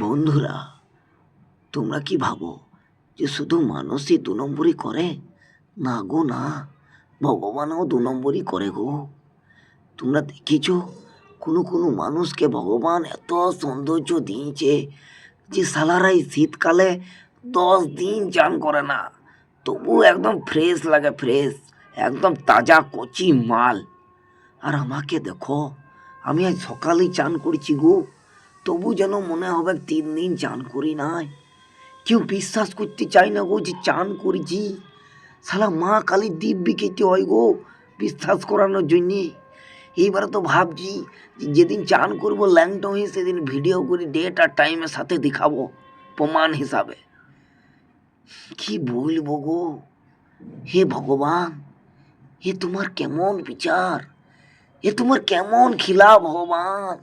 বন্ধুরা, তোমরা কি ভাবো যে শুধু মানুষই ২ নম্বরই করে? না গো না, ভগবানও ২ নম্বরই করে গো। তোমরা দেখেছো কোনো কোনো মানুষকে ভগবান এত সৌন্দর্য দিয়েছে যে সালারা এই শীতকালে 10 দিন চান করে না, তবু একদম ফ্রেশ লাগে, ফ্রেশ, একদম তাজা কচি মাল। আর আমাকে দেখো, আমি আজ সকালেই চান করেছি গো, তবু যেন মনে হবে 3 দিন চান করি নাই। কেউ বিশ্বাস করতে চায় না গো যে চান করেছি। শালা মা কালীর দিব্যি খেতে হয় গো বিশ্বাস করানোর জন্যে। এইবারে তো ভাবছি যে যেদিন চান করবো ল্যাংটা হয়ে সেদিন ভিডিও করে ডেট আর টাইমের সাথে দেখাবো প্রমাণ হিসাবে। কি বলবো গো, হে ভগবান, এ তোমার কেমন বিচার, এ তোমার কেমন খিলা ভগবান।